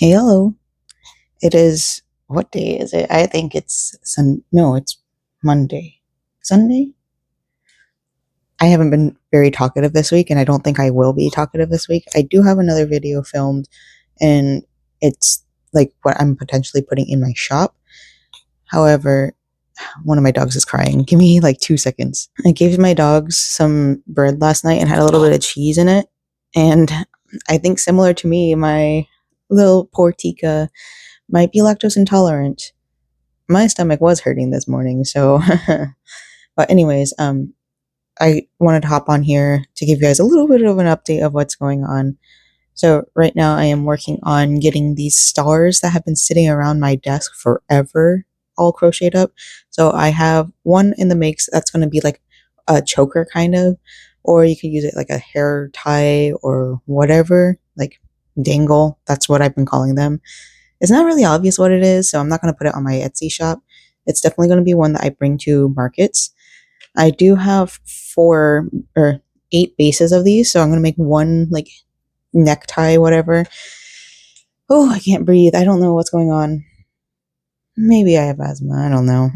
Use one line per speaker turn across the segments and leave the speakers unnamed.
Hey, hello. It is, what day is it? I think it's no, it's Monday. Sunday? I haven't been very talkative this week, and I don't think I will be talkative this week. I do have another video filmed, and it's like what I'm potentially putting in my shop. However, one of my dogs is crying. Give me like 2 seconds. I gave my dogs some bread last night and had a little bit of cheese in it. And I think similar to me, my little poor Tika might be lactose intolerant. My stomach was hurting this morning, so but anyways, I wanted to hop on here to give you guys a little bit of an update of what's going on. So right now I am working on getting these stars that have been sitting around my desk forever all crocheted up. So I have one in the mix that's going to be like a choker kind of, or you could use it like a hair tie or whatever, like dangle. That's what I've been calling them. It's not really obvious what it is, so I'm not going to put it on my Etsy shop. It's definitely going to be one that I bring to markets. I do have 8 bases of these, so I'm going to make one like necktie, whatever. Oh, I can't breathe. I don't know what's going on. Maybe I have asthma. I don't know.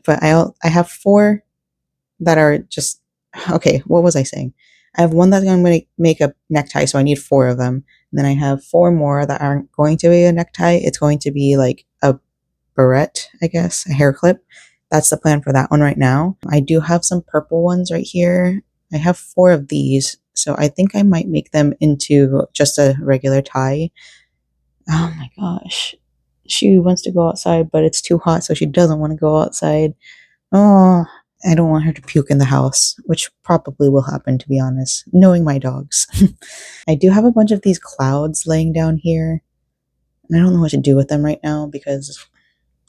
But I have 4 that are just okay. What was I saying? I have one that's going to make a necktie, so I need 4 of them. And then I have 4 more that aren't going to be a necktie. It's going to be like a barrette, I guess, a hair clip. That's the plan for that one right now. I do have some purple ones right here. I have 4 of these, so I think I might make them into just a regular tie. Oh my gosh. She wants to go outside, but it's too hot, so she doesn't want to go outside. Oh, I don't want her to puke in the house, which probably will happen, to be honest, knowing my dogs. I do have a bunch of these clouds laying down here, and I don't know what to do with them right now because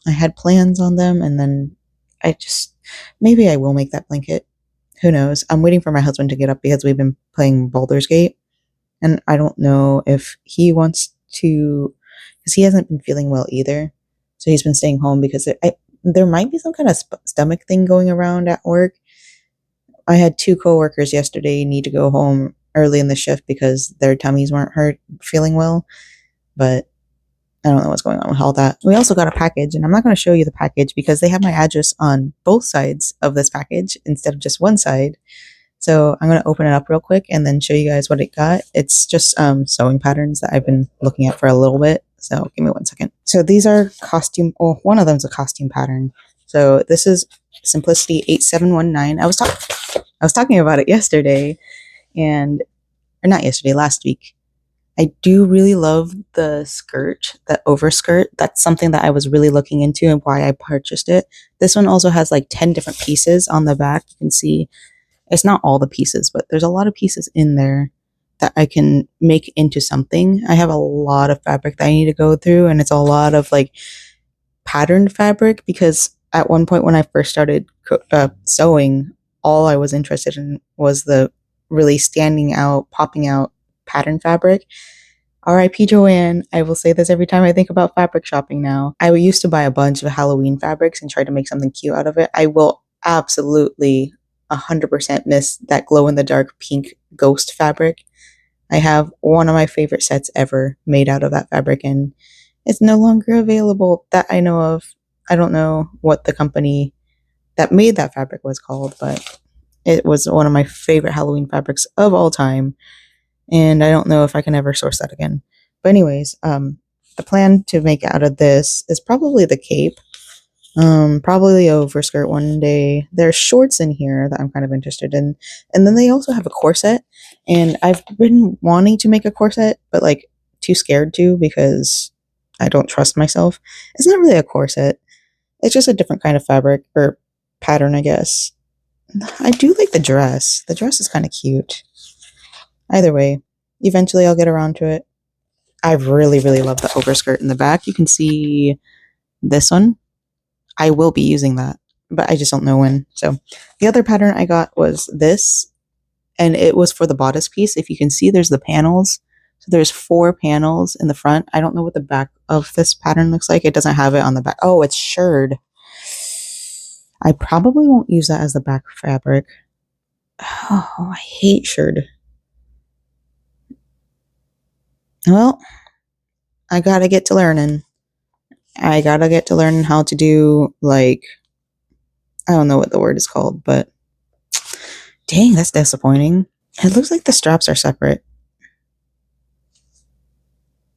I had plans on them, and then maybe I will make that blanket. Who knows? I'm waiting for my husband to get up because we've been playing Baldur's Gate, and I don't know if he wants to, because he hasn't been feeling well either. So he's been staying home because there might be some kind of stomach thing going around at work. I had 2 coworkers yesterday need to go home early in the shift because their tummies weren't feeling well, but I don't know what's going on with all that. We also got a package, and I'm not going to show you the package because they have my address on both sides of this package instead of just one side. So I'm going to open it up real quick and then show you guys what it got. It's just sewing patterns that I've been looking at for a little bit. So give me 1 second. So these are costume. Oh, one of them is a costume pattern. So this is Simplicity 8719. I was talking about it yesterday, or not yesterday, last week. I do really love the skirt, the overskirt. That's something that I was really looking into and why I purchased it. This one also has like 10 different pieces on the back. You can see it's not all the pieces, but there's a lot of pieces in there that I can make into something. I have a lot of fabric that I need to go through, and it's a lot of like patterned fabric because at one point when I first started sewing, all I was interested in was the really standing out, popping out pattern fabric. R.I.P. Joanne. I will say this every time I think about fabric shopping now. I used to buy a bunch of Halloween fabrics and try to make something cute out of it. I will absolutely 100% miss that glow in the dark pink ghost fabric. I have one of my favorite sets ever made out of that fabric, and it's no longer available that I know of. I don't know what the company that made that fabric was called, but it was one of my favorite Halloween fabrics of all time, and I don't know if I can ever source that again. But anyways, the plan to make out of this is probably the cape, probably the overskirt one day. There's shorts in here that I'm kind of interested in, and then they also have a corset, and I've been wanting to make a corset, but like too scared to because I don't trust myself. It's not really a corset. It's just a different kind of fabric or pattern, I guess. I do like the dress. The dress is kind of cute. Either way, eventually I'll get around to it. I really, really love the overskirt in the back. You can see this one. I will be using that, but I just don't know when. So the other pattern I got was this, and it was for the bodice piece. If you can see, there's the panels. So there's 4 panels in the front. I don't know what the back of this pattern looks like. It doesn't have it on the back. Oh, it's shirred. I probably won't use that as the back fabric. Oh, I hate shirred. Well, I gotta get to learning. I gotta get to learn how to do, like, I don't know what the word is called, but dang, that's disappointing. It looks like the straps are separate.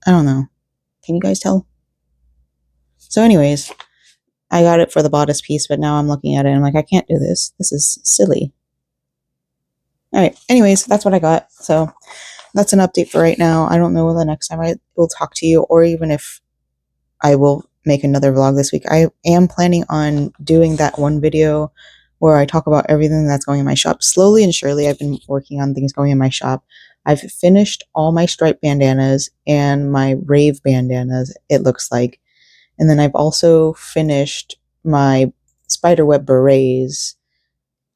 I don't know. Can you guys tell? So, anyways, I got it for the bodice piece, but now I'm looking at it and I'm like, I can't do this. This is silly. All right. Anyways, that's what I got. So that's an update for right now. I don't know the next time I will talk to you, or even if I will make another vlog this week. I am planning on doing that one video where I talk about everything that's going in my shop. Slowly and surely, I've been working on things going in my shop. I've finished all my striped bandanas and my rave bandanas, it looks like. And then I've also finished my spiderweb berets.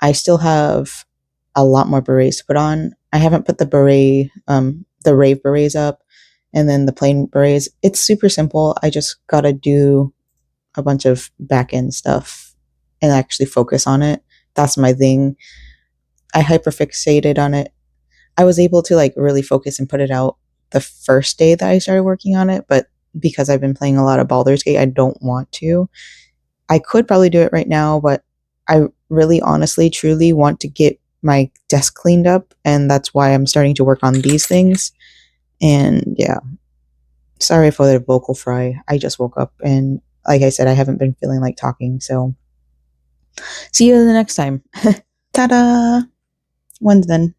I still have a lot more berets to put on. I haven't put the rave berets up, and then the plain berets. It's super simple. I just gotta do a bunch of back end stuff and actually focus on it. That's my thing. I hyperfixated on it. I was able to like really focus and put it out the first day that I started working on it, but because I've been playing a lot of Baldur's Gate, I don't want to. I could probably do it right now, but I really honestly truly want to get my desk cleaned up, and that's why I'm starting to work on these things. And yeah, sorry for the vocal fry. I just woke up and like I said, I haven't been feeling like talking, so see you the next time. Ta-da! When's then?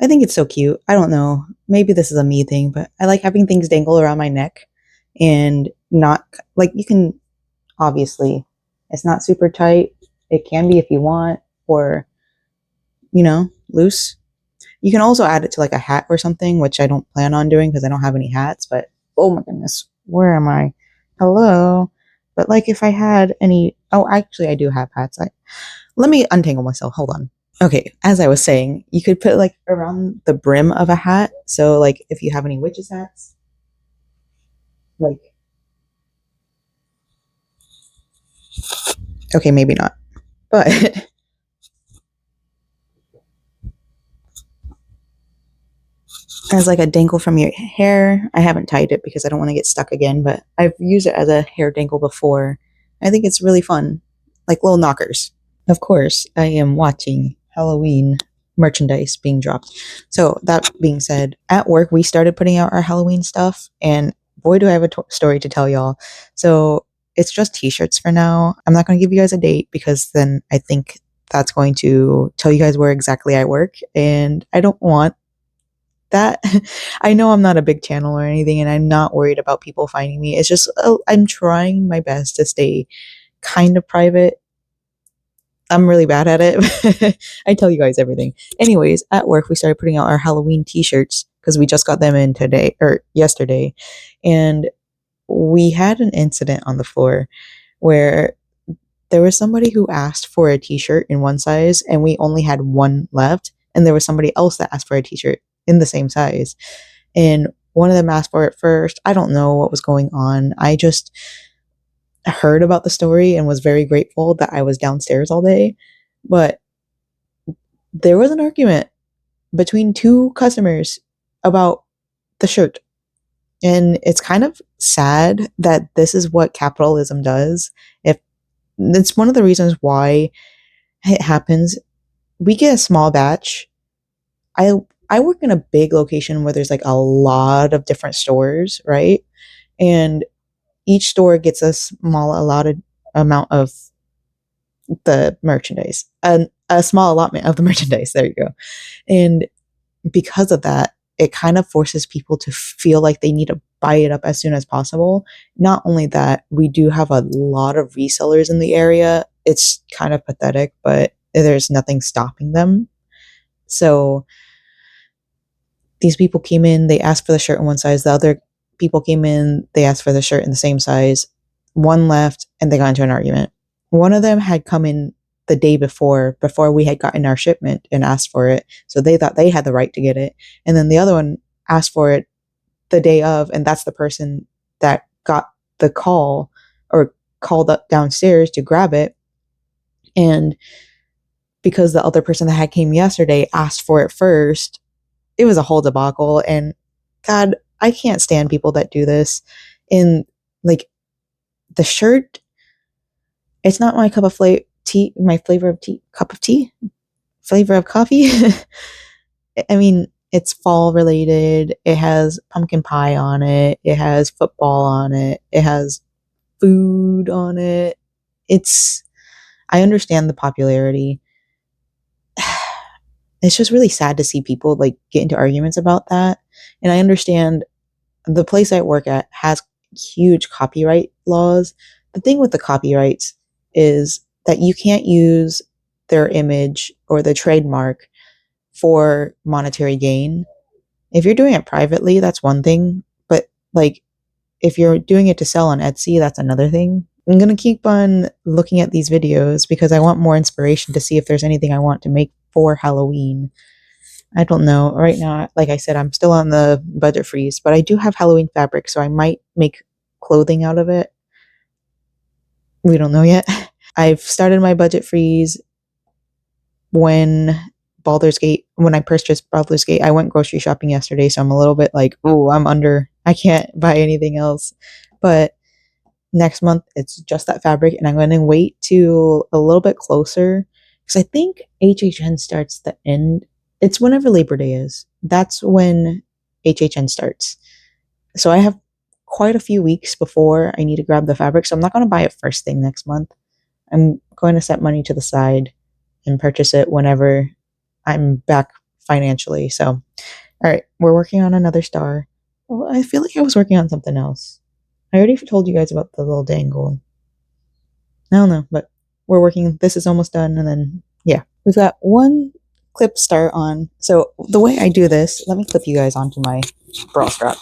I think it's so cute. I don't know. Maybe this is a me thing, but I like having things dangle around my neck and not like you can obviously it's not super tight. It can be if you want, or loose. You can also add it to like a hat or something, which I don't plan on doing because I don't have any hats, but oh my goodness, where am I? Hello. But like if I had any actually I do have hats. Let me untangle myself. Hold on. Okay, as I was saying, you could put like around the brim of a hat. So like if you have any witches hats, like okay, maybe not. But as like a dangle from your hair. I haven't tied it because I don't want to get stuck again, but I've used it as a hair dangle before. I think it's really fun. Like little knockers. Of course, I am watching Halloween merchandise being dropped. So, that being said, at work, we started putting out our Halloween stuff, and boy, do I have a story to tell y'all. So, it's just t shirts for now. I'm not going to give you guys a date because then I think that's going to tell you guys where exactly I work, and I don't want that. I know I'm not a big channel or anything, and I'm not worried about people finding me. It's just, I'm trying my best to stay kind of private. I'm really bad at it. I tell you guys everything. Anyways, at work, we started putting out our Halloween t-shirts because we just got them in today or yesterday. And we had an incident on the floor where there was somebody who asked for a t-shirt in one size and we only had one left. And there was somebody else that asked for a t-shirt in the same size. And one of them asked for it first. I don't know what was going on. I just heard about the story and was very grateful that I was downstairs all day. But there was an argument between two customers about the shirt. And it's kind of sad that this is what capitalism does. If it's one of the reasons why it happens. We get a small batch. I I work in a big location where there's like a lot of different stores, right? And each store gets a small allotted amount of the merchandise, and a small allotment of the merchandise. There you go. And because of that, it kind of forces people to feel like they need to buy it up as soon as possible. Not only that, we do have a lot of resellers in the area. It's kind of pathetic, but there's nothing stopping them. So these people came in, they asked for the shirt in one size. The other people came in, they asked for the shirt in the same size. One left, and they got into an argument. One of them had come in the day before we had gotten our shipment and asked for it. So they thought they had the right to get it. And then the other one asked for it the day of, and that's the person that got the call or called up downstairs to grab it. And because the other person that had came yesterday asked for it first, it was a whole debacle. And God, I can't stand people that do this. And like the shirt, it's not my cup of tea, my flavor of tea, cup of tea, flavor of coffee. I mean, it's fall related. It has pumpkin pie on it. It has football on it. It has food on it. It's, I understand the popularity. It's just really sad to see people like get into arguments about that. And I understand the place I work at has huge copyright laws. The thing with the copyrights is that you can't use their image or the trademark for monetary gain. If you're doing it privately, that's one thing. But like if you're doing it to sell on Etsy, that's another thing. I'm going to keep on looking at these videos because I want more inspiration to see if there's anything I want to make for Halloween. I don't know. Right now, like I said, I'm still on the budget freeze, but I do have Halloween fabric, so I might make clothing out of it. We don't know yet. I've started my budget freeze when when I purchased Baldur's Gate. I went grocery shopping yesterday, so I'm a little bit like, oh, I'm under. I can't buy anything else. But next month, it's just that fabric, and I'm going to wait to a little bit closer because I think HHN starts the end. It's whenever Labor Day is. That's when HHN starts. So I have quite a few weeks before I need to grab the fabric. So I'm not going to buy it first thing next month. I'm going to set money to the side and purchase it whenever I'm back financially. So, all right, we're working on another star. Well, I feel like I was working on something else. I already told you guys about the little dangle. I don't know, but we're working. This is almost done, and then yeah, we've got one clip start on. So the way I do this, let me clip you guys onto my bra strap.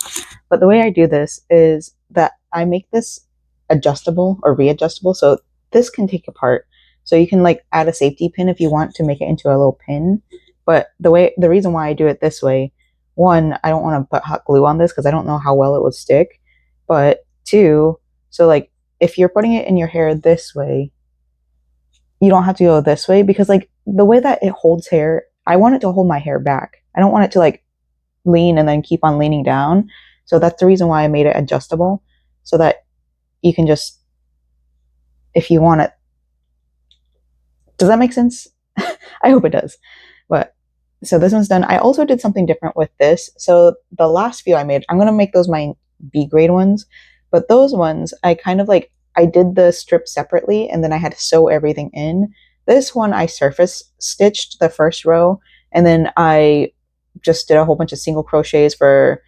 But the way I do this is that I make this adjustable or readjustable. So this can take apart. So you can like add a safety pin if you want to make it into a little pin. But the reason why I do it this way, one, I don't want to put hot glue on this because I don't know how well it would stick. But two, so like if you're putting it in your hair this way, you don't have to go this way because like the way that it holds hair, I want it to hold my hair back. I don't want it to like lean and then keep on leaning down. So that's the reason why I made it adjustable so that you can just, if you want it. Does that make sense? I hope it does. But so this one's done. I also did something different with this. So the last few I made, I'm going to make those my B grade ones. But those ones, I kind of like, I did the strip separately and then I had to sew everything in. This one, I surface stitched the first row and then I just did a whole bunch of single crochets for,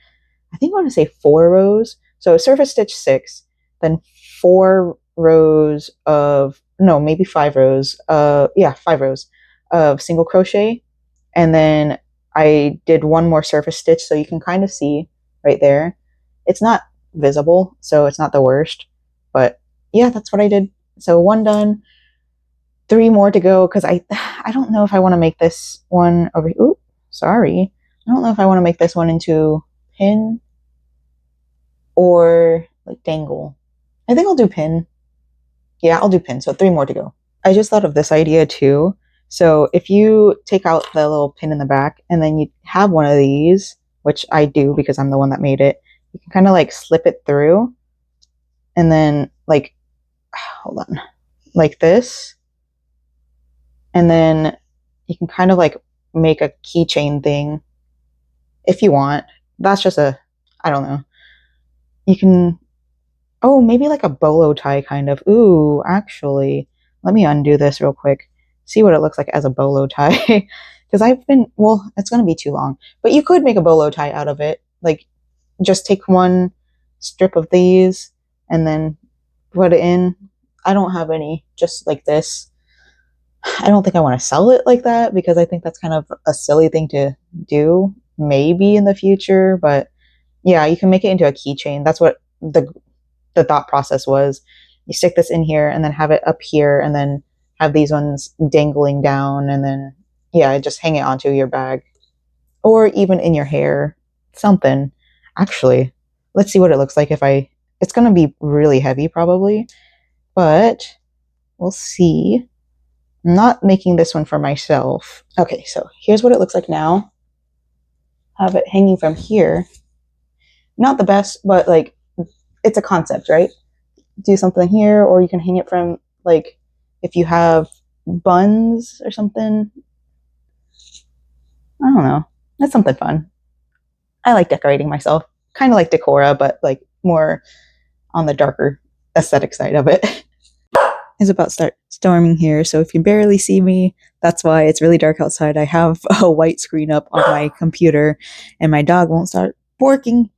I think I want to say 4 rows. So surface stitch 6, then 4 rows of, no, maybe 5 rows. 5 rows of single crochet. And then I did one more surface stitch so you can kind of see right there. It's not visible, so it's not the worst. But yeah, that's what I did. So 1 done, 3 more to go because I don't know if I want to make this one over. Ooh, sorry. I don't know if I want to make this one into pin or like dangle. I think I'll do pin. Yeah, I'll do pin. So 3 more to go. I just thought of this idea too. So if you take out the little pin in the back and then you have one of these, which I do because I'm the one that made it, you can kind of like slip it through and then like, hold on, like this. And then you can kind of like make a keychain thing if you want. That's just I don't know. You can, oh, maybe like a bolo tie kind of. Ooh, actually, let me undo this real quick. See what it looks like as a bolo tie. Because it's going to be too long. But you could make a bolo tie out of it. Like, just take one strip of these and then put it in. I don't have any just like this. I don't think I want to sell it like that because I think that's kind of a silly thing to do, maybe in the future. But yeah, you can make it into a keychain. That's what the thought process was. You stick this in here and then have it up here and then have these ones dangling down and then yeah, just hang it onto your bag or even in your hair, something. Actually, let's see what it looks like it's going to be really heavy probably, but we'll see. I'm not making this one for myself. Okay, so here's what it looks like now. Have it hanging from here. not the best, but like it's a concept, right? Do something here, or you can hang it from like if you have buns or something. I don't know. That's something fun. I like decorating myself. Kind of like Decora, but like more on the darker aesthetic side of it. It's about to start storming here, so if you barely see me, that's why. It's really dark outside. I have a white screen up on my computer, and my dog won't start barking.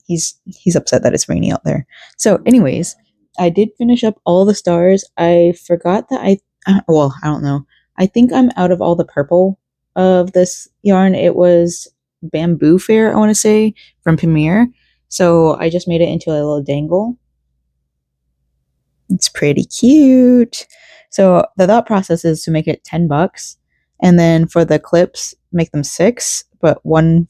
He's upset that it's raining out there. So, anyways, I did finish up all the stars. I forgot that well, I don't know. I think I'm out of all the purple of this yarn. It was Bamboo Fair, I want to say, from Premier. So I just made it into a little dangle. It's pretty cute. So the thought process is to make it $10, and then for the clips, make them 6, but 2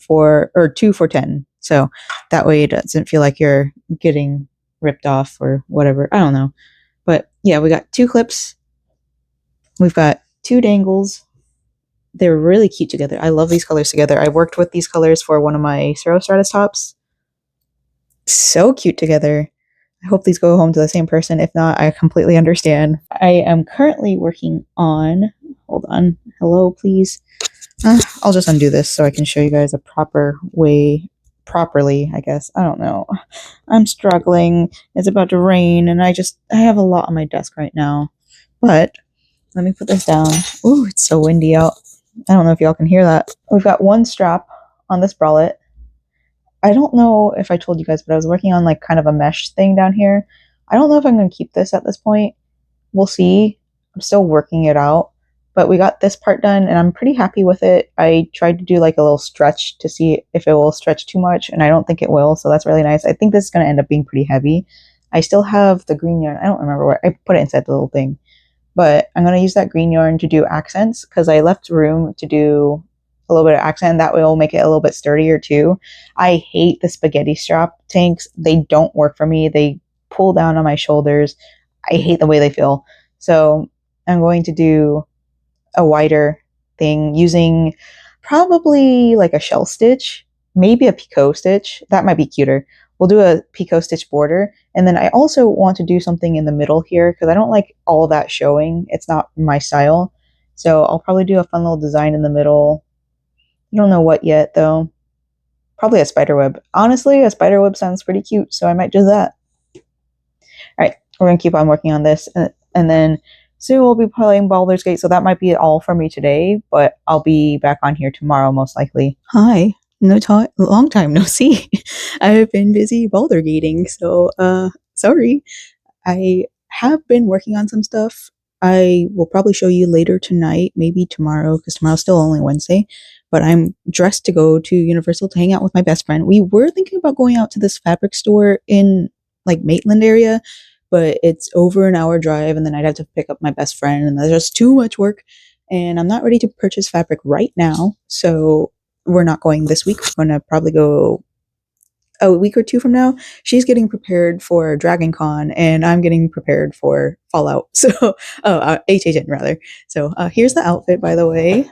for 10. So that way it doesn't feel like you're getting ripped off or whatever. I don't know. But yeah, we got 2 clips. We've got 2 dangles. They're really cute together. I love these colors together. I worked with these colors for one of my Zero Stratus tops. So cute together. I hope these go home to the same person. If not, I completely understand. I am currently working on, hold on, hello, please. I'll just undo this so I can show you guys a proper way, properly, I guess. I don't know. I'm struggling. It's about to rain, and I have a lot on my desk right now. But let me put this down. Ooh, it's so windy out. I don't know if y'all can hear that. We've got 1 strap on this bralette. I don't know if I told you guys, but I was working on like kind of a mesh thing down here. I don't know if I'm going to keep this at this point. We'll see. I'm still working it out. But we got this part done, and I'm pretty happy with it. I tried to do like a little stretch to see if it will stretch too much, and I don't think it will, so that's really nice. I think this is going to end up being pretty heavy. I still have the green yarn. I don't remember where. I put it inside the little thing. But I'm going to use that green yarn to do accents because I left room to do a little bit of accent. That way it'll make it a little bit sturdier too. I hate the spaghetti strap tanks. They don't work for me. They pull down on my shoulders. I hate the way they feel. So I'm going to do a wider thing using probably like a shell stitch, maybe a picot stitch. That might be cuter. We'll do a picot stitch border. And then I also want to do something in the middle here because I don't like all that showing. It's not my style. So I'll probably do a fun little design in the middle. I don't know what yet though. Probably a spider web. Honestly, a spider web sounds pretty cute, so I might do that. All right, we're going to keep on working on this. And then soon we'll be playing Baldur's Gate, so that might be all for me today, but I'll be back on here tomorrow most likely. Hi. Long time no see. I've been busy Baldur gating, so sorry. I have been working on some stuff. I will probably show you later tonight, maybe tomorrow, because tomorrow's still only Wednesday. But I'm dressed to go to Universal to hang out with my best friend. We were thinking about going out to this fabric store in like Maitland area, but it's over an hour drive, and then I'd have to pick up my best friend, and there's just too much work. And I'm not ready to purchase fabric right now, so we're not going this week. We're going to probably go a week or 2 from now. She's getting prepared for Dragon Con, and I'm getting prepared for Fallout. So, HHN rather. So, here's the outfit, by the way.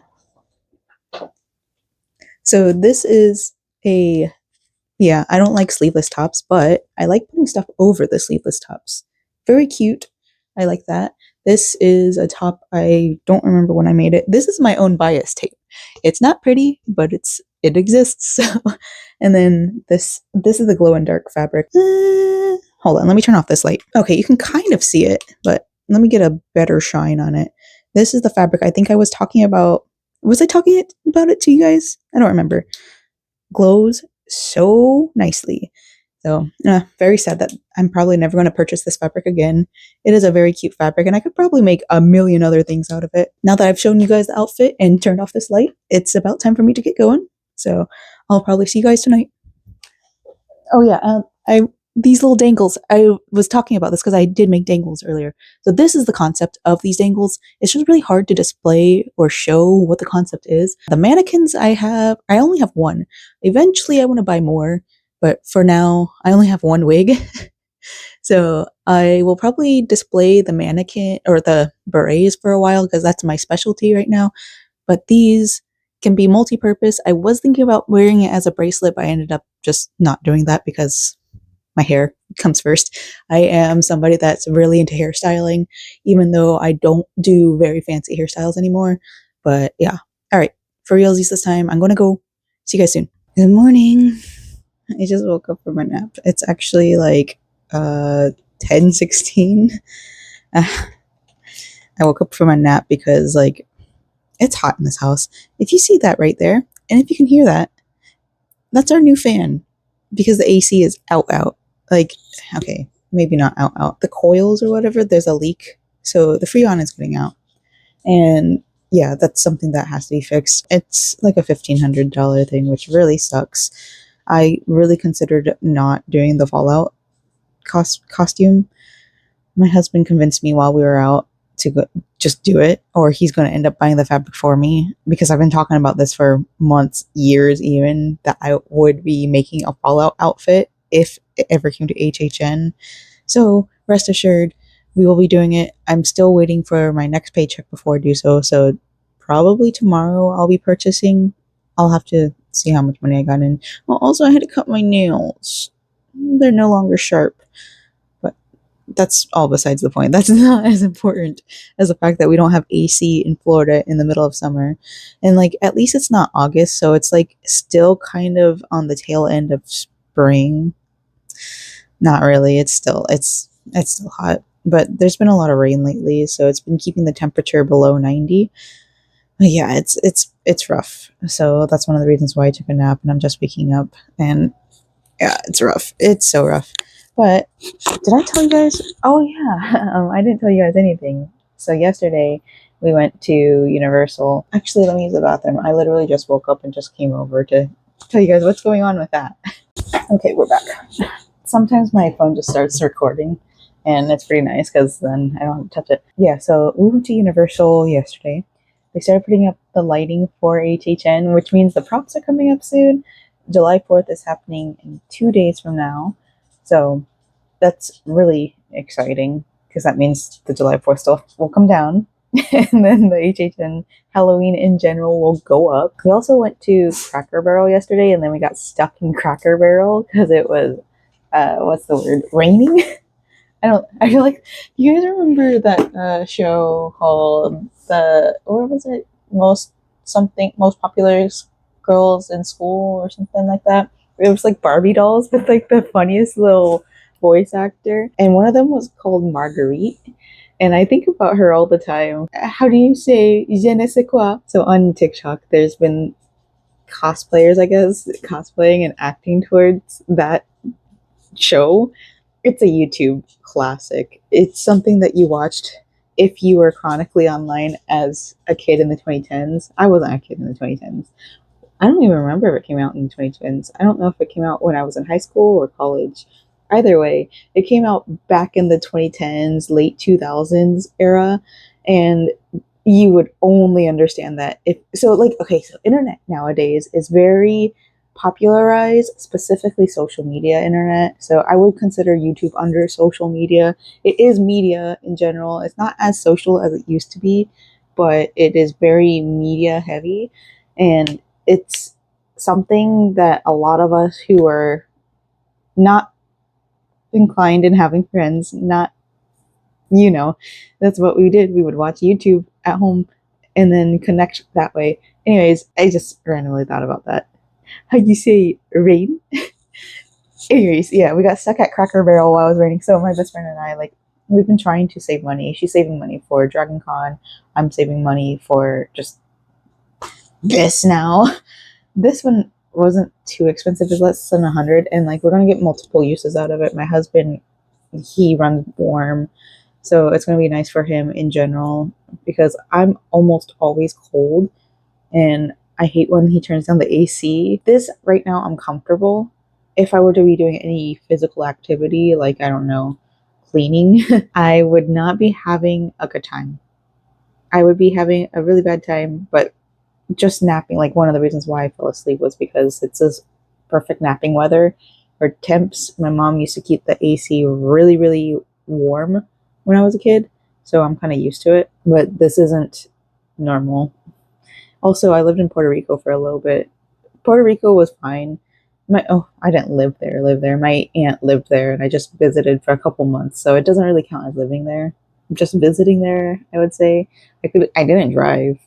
So, this is yeah, I don't like sleeveless tops, but I like putting stuff over the sleeveless tops. Very cute. I like that. This is a top. I don't remember when I made it. This is my own bias tape. It's not pretty, but it exists. So, and then this is the glow in dark fabric. Hold on, let me turn off this light. Okay, you can kind of see it, but let me get a better shine on it. This is the fabric I think I was talking about. Was I talking about it to you guys? I don't remember. Glows so nicely. So, very sad that I'm probably never going to purchase this fabric again. It is a very cute fabric, and I could probably make a million other things out of it. Now that I've shown you guys the outfit and turned off this light, it's about time for me to get going. So, I'll probably see you guys tonight. Oh yeah, these little dangles. I was talking about this because I did make dangles earlier. So this is the concept of these dangles. It's just really hard to display or show what the concept is. The mannequins I only have one. Eventually I want to buy more, but for now I only have one wig. So I will probably display the mannequin or the berets for a while because that's my specialty right now. But these can be multi-purpose. I was thinking about wearing it as a bracelet, but I ended up just not doing that because my hair comes first. I am somebody that's really into hairstyling, even though I don't do very fancy hairstyles anymore. But yeah. All right. For realsies this time, I'm going to go. See you guys soon. Good morning. I just woke up from a nap. It's actually like 10:16. I woke up from a nap because like it's hot in this house. If you see that right there, and if you can hear that, that's our new fan because the AC is out. Like, okay, maybe not out. The coils or whatever, there's a leak. So the Freon is getting out. And yeah, that's something that has to be fixed. It's like a $1,500 thing, which really sucks. I really considered not doing the Fallout costume. My husband convinced me while we were out to go, just do it, or he's going to end up buying the fabric for me because I've been talking about this for months, years even, that I would be making a Fallout outfit if it ever came to HHN. So rest assured, we will be doing it. I'm still waiting for my next paycheck before I do so. So probably tomorrow I'll be purchasing. I'll have to see how much money I got in. Well, also I had to cut my nails. They're no longer sharp. That's all besides the point. That's not as important as the fact that we don't have AC in Florida in the middle of summer. And like at least it's not August, so it's like still kind of on the tail end of spring. Not really. It's still hot. But there's been a lot of rain lately, so it's been keeping the temperature below 90. But yeah, it's rough. So that's one of the reasons why I took a nap and I'm just waking up, and yeah, it's rough. It's so rough. But did I tell you guys? Oh yeah, I didn't tell you guys anything. So yesterday we went to Universal. Actually, let me use the bathroom. I literally just woke up and just came over to tell you guys what's going on with that. Okay, we're back. Sometimes my phone just starts recording, and it's pretty nice because then I don't have to touch it. Yeah, so we went to Universal yesterday. They started putting up the lighting for HHN, which means the props are coming up soon. July 4th is happening in 2 days from now. So that's really exciting because that means the July 4th stuff will come down and then the HHN Halloween in general will go up. We also went to Cracker Barrel yesterday and then we got stuck in Cracker Barrel because it was, what's the word, raining? I feel like, do you guys remember that show called what was it? Most popular girls in school or something like that? It was like Barbie dolls with like the funniest little voice actor. And one of them was called Marguerite. And I think about her all the time. How do you say je ne sais quoi? So on TikTok, there's been cosplayers, I guess, cosplaying and acting towards that show. It's a YouTube classic. It's something that you watched if you were chronically online as a kid in the 2010s. I wasn't a kid in the 2010s. I don't even remember if it came out in the 2010s. I don't know if it came out when I was in high school or college. Either way, it came out back in the 2010s, late 2000s era, and you would only understand that if so. Like, okay, so internet nowadays is very popularized, specifically social media internet. So I would consider YouTube under social media. It is media in general. It's not as social as it used to be, but it is very media heavy, and it's something that a lot of us who are not inclined in having friends, not, that's what we did. We would watch YouTube at home and then connect that way. Anyways, I just randomly thought about that. How do you say rain? Anyways, yeah, we got stuck at Cracker Barrel while it was raining. So my best friend and I, like, we've been trying to save money. She's saving money for Dragon Con. I'm saving money for just this now. This one wasn't too expensive. It's less than 100, and like we're gonna get multiple uses out of it. My husband, he runs warm, so it's gonna be nice for him in general because I'm almost always cold, and I hate when he turns down the AC. This right now, I'm comfortable. If I were to be doing any physical activity, like I don't know, cleaning, I would not be having a good time. I would be having a really bad time, but just napping, like one of the reasons why I fell asleep was because it's this perfect napping weather or temps. My mom used to keep the AC really, really warm when I was a kid, so I'm kind of used to it. But this isn't normal. Also, I lived in Puerto Rico for a little bit. Puerto Rico was fine. I didn't live there. Live there. My aunt lived there, and I just visited for a couple months, so it doesn't really count as living there. Just visiting there, I would say. I didn't drive,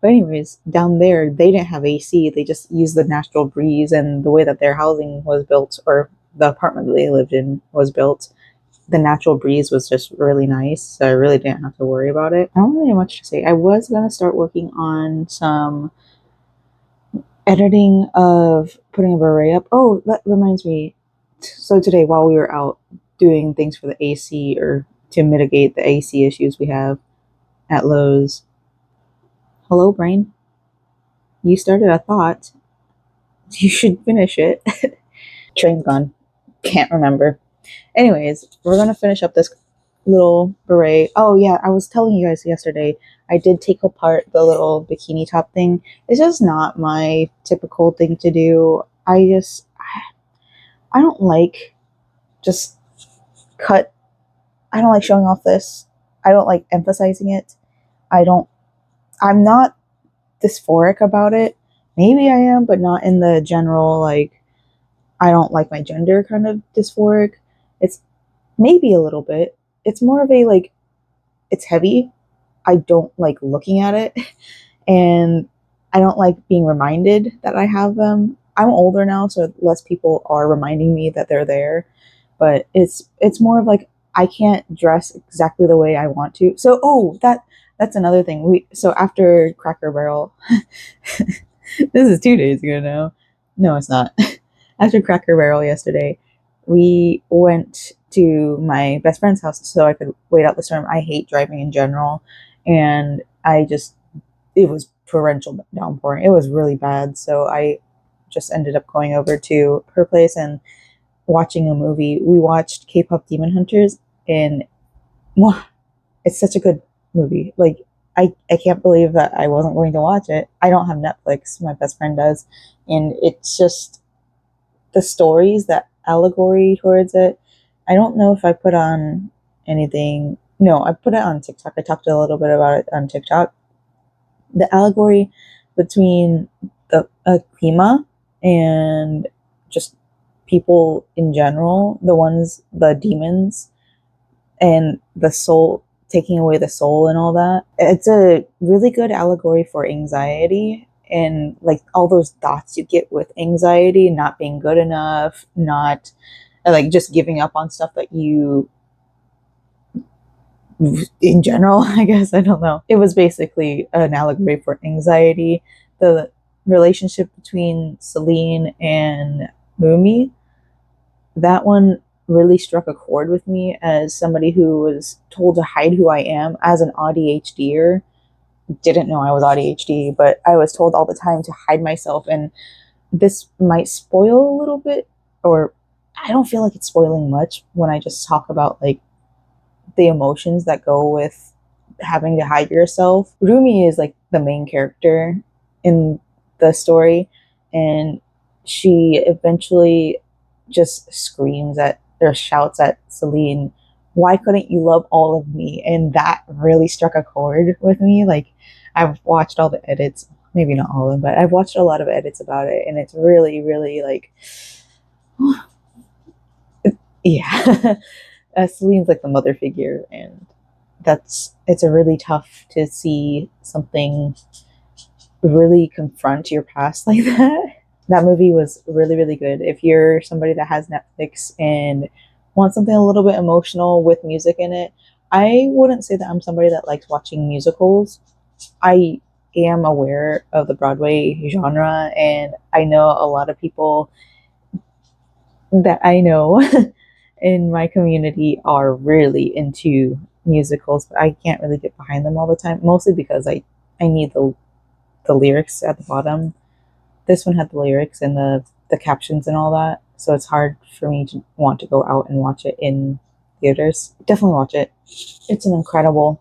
but anyways, down there they didn't have AC. They just used the natural breeze, and the way that their housing was built, or the apartment that they lived in was built, the natural breeze was just really nice. So I really didn't have to worry about it. I don't really have much to say. I was gonna start working on some editing of putting a beret up. Oh, that reminds me. So today, while we were out doing things for the AC or to mitigate the AC issues we have at Lowe's. Hello, brain. You started a thought. You should finish it. Train's gone. Can't remember. Anyways, we're gonna finish up this little beret. Oh yeah, I was telling you guys yesterday. I did take apart the little bikini top thing. It's just not my typical thing to do. I don't like just cut. I don't like showing off this. I don't like emphasizing it. I don't. I'm not dysphoric about it. Maybe I am, but not in the general like I don't like my gender kind of dysphoric. It's maybe a little bit. It's more of a like it's heavy. I don't like looking at it and I don't like being reminded that I have them. I'm older now, so less people are reminding me that they're there. But it's more of like I can't dress exactly the way I want to. So that's another thing. We so after Cracker Barrel, this is 2 days ago now. No, it's not. After Cracker Barrel yesterday, we went to my best friend's house so I could wait out the storm. I hate driving in general, and it was torrential downpouring. It was really bad, so I just ended up going over to her place and watching a movie. We watched K-pop Demon Hunters, and wow, it's such a good movie. Like I can't believe that I wasn't going to watch it. I don't have Netflix. My best friend does, and it's just the stories, that allegory towards it. I don't know if I put on anything. No, I put it on TikTok. I talked a little bit about it on TikTok. The allegory between the klima and just people in general, the demons, and the soul, taking away the soul and all that. It's a really good allegory for anxiety and like all those thoughts you get with anxiety, not being good enough, not like just giving up on stuff that you in general, I guess. I don't know. It was basically an allegory for anxiety. The relationship between Celine and Rumi, that one really struck a chord with me as somebody who was told to hide who I am as an ADHDer. Didn't know I was ADHD, but I was told all the time to hide myself. And this might spoil a little bit, or I don't feel like it's spoiling much when I just talk about like the emotions that go with having to hide yourself. Rumi is like the main character in the story, and she eventually just screams at or shouts at Celine, "Why couldn't you love all of me?" And that really struck a chord with me. Like I've watched all the edits, maybe not all of them, but I've watched a lot of edits about it, and it's really, really like, yeah. Celine's like the mother figure, and it's a really tough to see something really confront your past like that. That movie was really, really good. If you're somebody that has Netflix and wants something a little bit emotional with music in it, I wouldn't say that I'm somebody that likes watching musicals. I am aware of the Broadway genre, and I know a lot of people that I know in my community are really into musicals, but I can't really get behind them all the time, mostly because I need the lyrics at the bottom. This one had the lyrics and the captions and all that, so it's hard for me to want to go out and watch it in theaters. Definitely watch it. It's an incredible,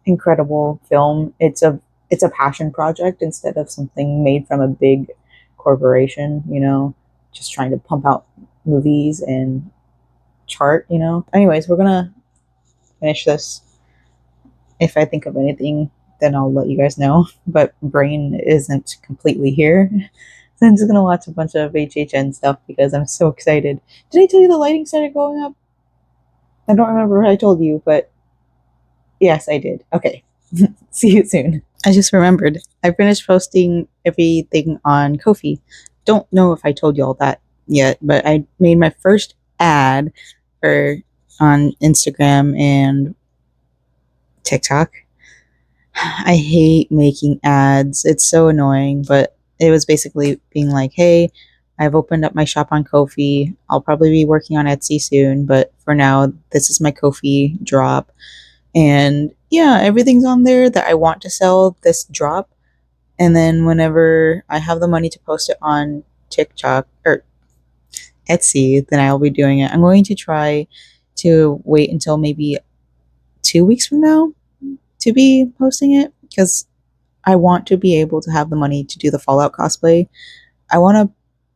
incredible film. It's a passion project instead of something made from a big corporation, just trying to pump out movies and chart. Anyways, we're gonna finish this if I think of anything then I'll let you guys know. But brain isn't completely here. So I'm just gonna watch a bunch of HHN stuff because I'm so excited. Did I tell you the lighting started going up? I don't remember what I told you, but yes, I did. Okay. See you soon. I just remembered. I finished posting everything on Ko-fi. Don't know if I told you all that yet, but I made my first ad for on Instagram and TikTok. I hate making ads. It's so annoying, but it was basically being like, hey, I've opened up my shop on Ko-fi. I'll probably be working on Etsy soon, but for now, this is my Ko-fi drop. And yeah, everything's on there that I want to sell this drop. And then whenever I have the money to post it on TikTok or Etsy, then I'll be doing it. I'm going to try to wait until maybe 2 weeks from now to be posting it because I want to be able to have the money to do the Fallout cosplay. I want to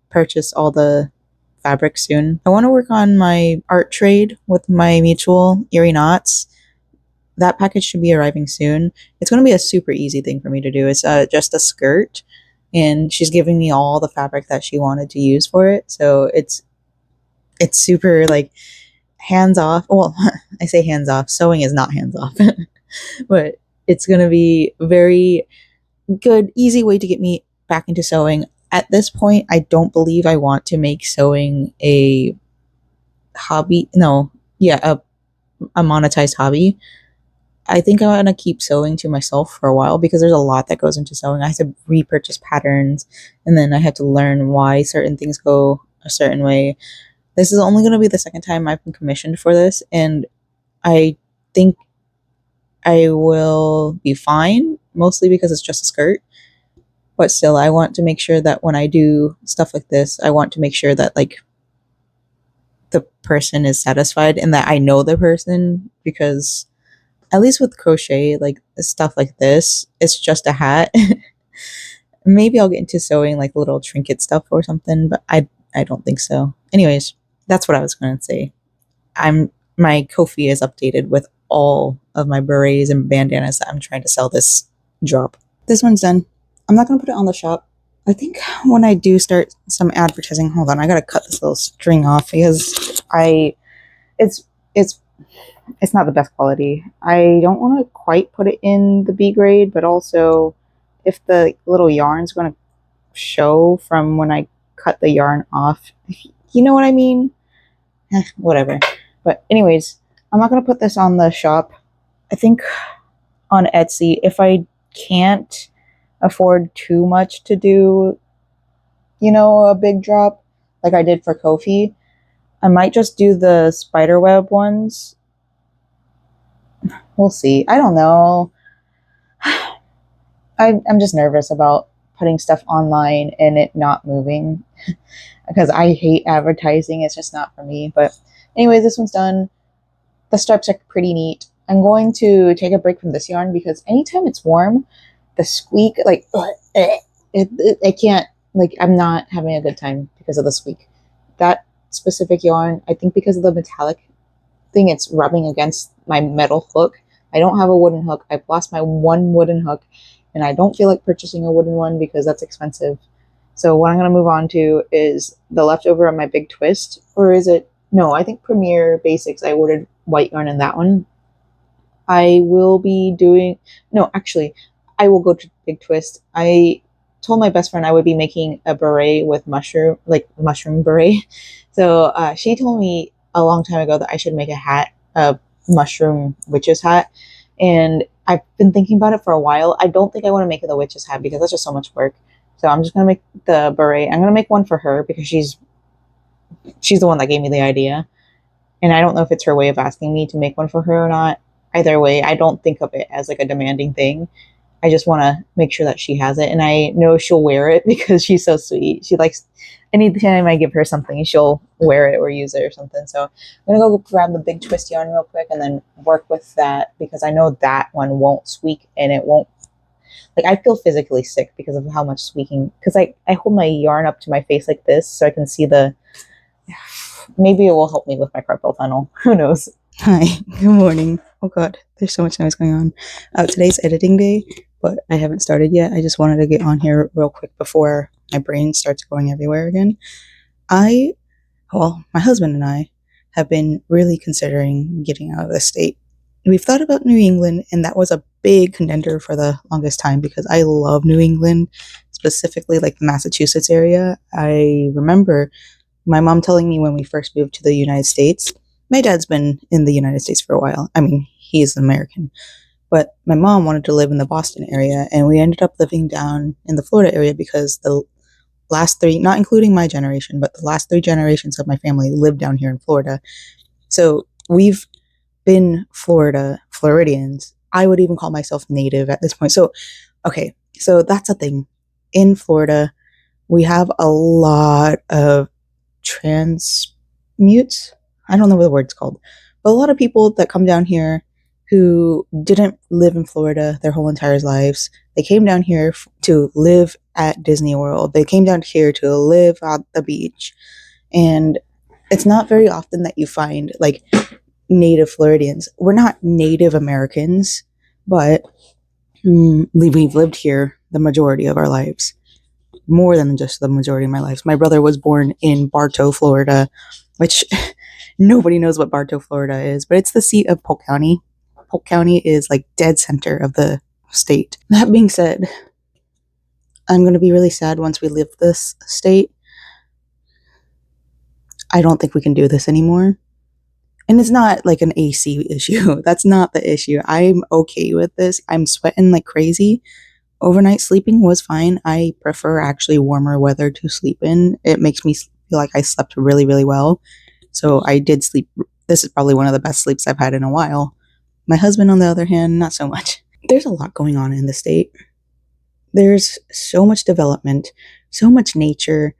purchase all the fabric soon. I want to work on my art trade with my mutual Erie Knots. That package should be arriving soon. It's going to be a super easy thing for me to do. It's just a skirt, and she's giving me all the fabric that she wanted to use for it. So it's super like hands off. Well, I say hands off. Sewing is not hands off, but it's going to be very good, easy way to get me back into sewing. At this point, I don't believe I want to make sewing a hobby. No, yeah, a monetized hobby. I think I want to keep sewing to myself for a while because there's a lot that goes into sewing. I have to repurchase patterns and then I have to learn why certain things go a certain way. This is only going to be the second time I've been commissioned for this, and I think I will be fine, mostly because it's just a skirt. But still, I want to make sure that when I do stuff like this, I want to make sure that like the person is satisfied and that I know the person, because at least with crochet, like stuff like this, it's just a hat. Maybe I'll get into sewing like little trinket stuff or something, but I don't think so. Anyways, that's what I was going to say. My Ko-fi is updated with all of my berets and bandanas that I'm trying to sell this drop. This one's done. I'm not going to put it on the shop. I think when I do start some advertising, hold on, I got to cut this little string off because it's not the best quality. I don't want to quite put it in the B grade, but also if the little yarn's going to show from when I cut the yarn off, you know what I mean? Whatever. But anyways, I'm not going to put this on the shop. I think on Etsy, if I can't afford too much to do, a big drop like I did for Ko-fi, I might just do the spiderweb ones. We'll see. I don't know. I'm just nervous about putting stuff online and it not moving because I hate advertising. It's just not for me. But anyway, this one's done. The stripes are pretty neat. I'm going to take a break from this yarn because anytime it's warm, the squeak, like, I can't, like, I'm not having a good time because of the squeak. That specific yarn, I think because of the metallic thing, it's rubbing against my metal hook. I don't have a wooden hook. I've lost my one wooden hook, and I don't feel like purchasing a wooden one because that's expensive. So what I'm going to move on to is the leftover of my big twist, or is it? No, I think Premier Basics. I ordered white yarn in that one. I will be doing, no, actually, I will go to Big Twist. I told my best friend I would be making a beret with mushroom beret. So she told me a long time ago that I should make a hat, a mushroom witch's hat. And I've been thinking about it for a while. I don't think I want to make it the witch's hat because that's just so much work. So I'm just going to make the beret. I'm going to make one for her because she's the one that gave me the idea. And I don't know if it's her way of asking me to make one for her or not. Either way, I don't think of it as like a demanding thing. I just want to make sure that she has it. And I know she'll wear it because she's so sweet. She likes, anytime I give her something, she'll wear it or use it or something. So I'm going to go grab the big twist yarn real quick and then work with that because I know that one won't squeak and it won't, like, I feel physically sick because of how much squeaking, because I hold my yarn up to my face like this so I can see maybe it will help me with my carpal tunnel. Who knows? Hi, good morning. Oh god, there's so much noise going on. Today's editing day, but I haven't started yet. I just wanted to get on here real quick before my brain starts going everywhere again. I, well, my husband and I have been really considering getting out of the state. We've thought about New England, and that was a big contender for the longest time because I love New England, specifically like the Massachusetts area. I remember my mom telling me when we first moved to the United States. My dad's been in the United States for a while. I mean, he's an American. But my mom wanted to live in the Boston area, and we ended up living down in the Florida area because the last three, not including my generation, but the last three generations of my family lived down here in Florida. So we've been Floridians. I would even call myself native at this point. So, okay, so that's a thing. In Florida, we have a lot of transmutes. I don't know what the word's called, but a lot of people that come down here who didn't live in Florida their whole entire lives. They came down here to live at Disney World. They came down here to live at the beach. And it's not very often that you find like native Floridians. We're not Native Americans, but we've lived here the majority of our lives. More than just the majority of my life. My brother was born in Bartow, Florida, which nobody knows what Bartow, Florida is, but it's the seat of Polk County. Polk County is like dead center of the state. That being said, I'm going to be really sad once we leave this state. I don't think we can do this anymore. And it's not like an AC issue. That's not the issue. I'm okay with this. I'm sweating like crazy. Overnight sleeping was fine. I prefer actually warmer weather to sleep in. It makes me feel like I slept really, really well. So I did sleep. This is probably one of the best sleeps I've had in a while. My husband, on the other hand, not so much. There's a lot going on in the state. There's so much development, so much nature,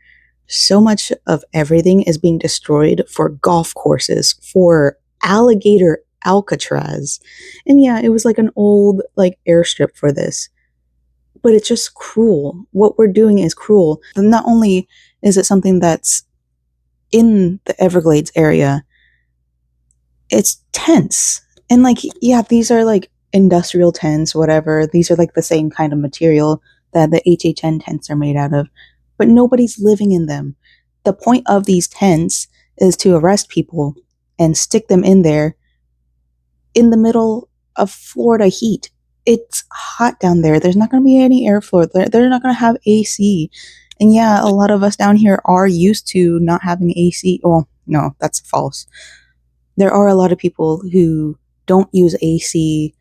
so much of everything is being destroyed for golf courses, for alligator Alcatraz. And yeah, it was like an old like airstrip for this. But it's just cruel. What we're doing is cruel. And not only is it something that's in the Everglades area, it's tents. And like, yeah, these are like industrial tents, whatever. These are like the same kind of material that the HHN tents are made out of, but nobody's living in them. The point of these tents is to arrest people and stick them in there in the middle of Florida heat. It's hot down there. There's not going to be any airflow. They're not going to have AC. And yeah, a lot of us down here are used to not having AC. Well, no, that's false. There are a lot of people who don't use AC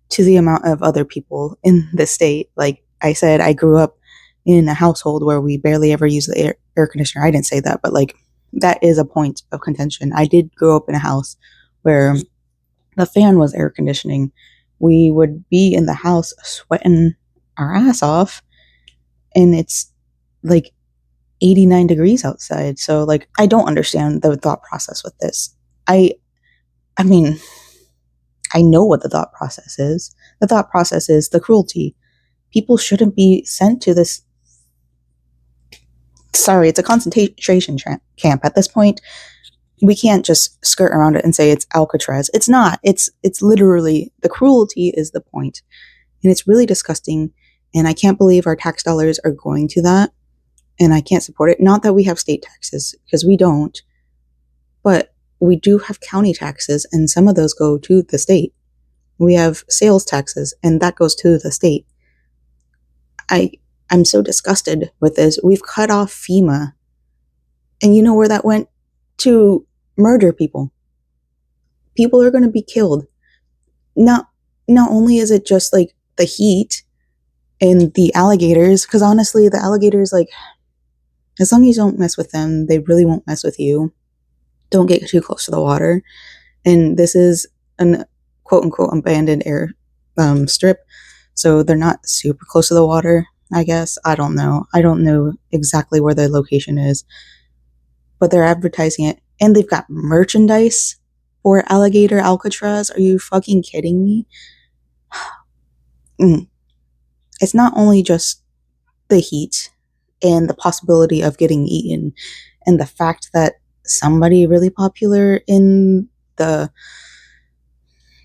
to the amount of other people in the state. Like I said, I grew up in a household where we barely ever use the air conditioner. I didn't say that, but like that is a point of contention. I did grow up in a house where the fan was air conditioning. We would be in the house sweating our ass off, and it's like 89 degrees outside. So like I don't understand the thought process with this. I mean, I know what the thought process is. The thought process is the cruelty. People shouldn't be sent to this. Sorry, it's a concentration camp. At this point, we can't just skirt around it and say it's Alcatraz. It's not. It's literally, the cruelty is the point. And it's really disgusting. And I can't believe our tax dollars are going to that. And I can't support it. Not that we have state taxes, because we don't. But we do have county taxes, and some of those go to the state. We have sales taxes, and that goes to the state. I'm so disgusted with this. We've cut off FEMA. And you know where that went? To murder people. People are going to be killed. Not only is it just like the heat and the alligators, because honestly, the alligators, like, as long as you don't mess with them, they really won't mess with you. Don't get too close to the water. And this is an quote unquote abandoned air strip. So they're not super close to the water, I guess. I don't know. I don't know exactly where their location is. But they're advertising it. And they've got merchandise for alligator Alcatraz. Are you fucking kidding me? It's not only just the heat and the possibility of getting eaten and the fact that somebody really popular in the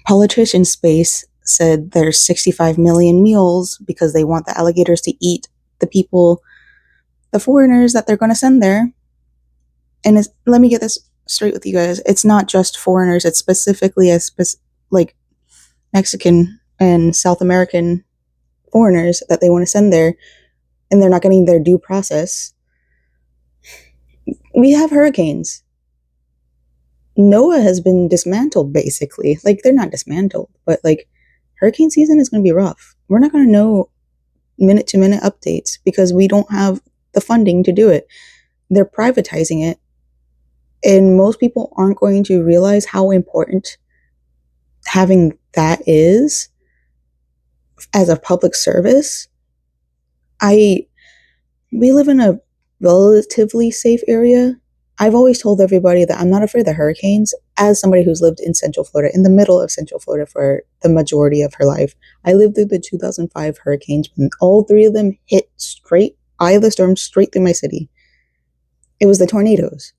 politician space said there's 65 million meals because they want the alligators to eat the people, the foreigners that they're going to send there. And let me get this straight with you guys. It's not just foreigners. It's specifically like Mexican and South American foreigners that they want to send there, and they're not getting their due process. We have hurricanes. NOAA has been dismantled, basically. Like, they're not dismantled, but like, hurricane season is going to be rough. We're not going to know minute to minute updates because we don't have the funding to do it. They're privatizing it, and most people aren't going to realize how important having that is as a public service. We live in a relatively safe area. I've always told everybody that I'm not afraid of hurricanes. As somebody who's lived in Central Florida, in the middle of Central Florida for the majority of her life, I lived through the 2005 hurricanes when all three of them hit straight, eye of the storm, straight through my city. It was the tornadoes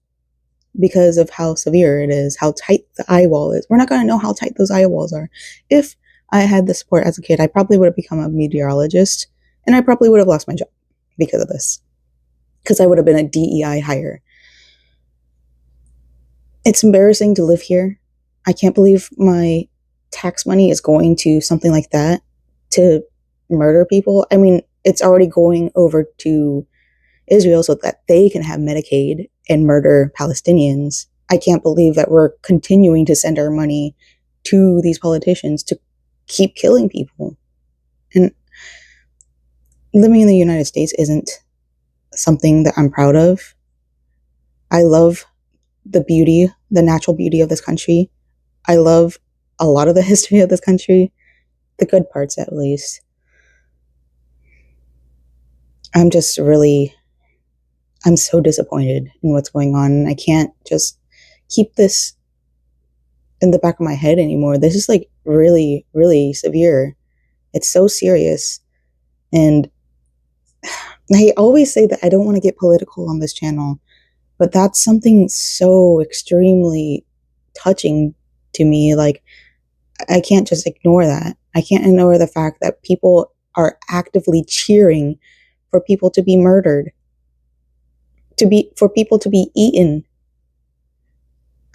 because of how severe it is, how tight the eye wall is. We're not going to know how tight those eye walls are. If I had the support as a kid, I probably would have become a meteorologist, and I probably would have lost my job because of this, because I would have been a DEI hire. It's embarrassing to live here. I can't believe my tax money is going to something like that, to murder people. I mean, it's already going over to Israel so that they can have Medicaid and murder Palestinians. I can't believe that we're continuing to send our money to these politicians to keep killing people. And living in the United States isn't something that I'm proud of. I love the beauty, the natural beauty of this country. I love a lot of the history of this country, the good parts at least. I'm so disappointed in what's going on. I can't just keep this in the back of my head anymore. This is like really, really severe. It's so serious. And I always say that I don't want to get political on this channel, but that's something so extremely touching to me. Like, I can't just ignore that. I can't ignore the fact that people are actively cheering for people to be murdered, for people to be eaten.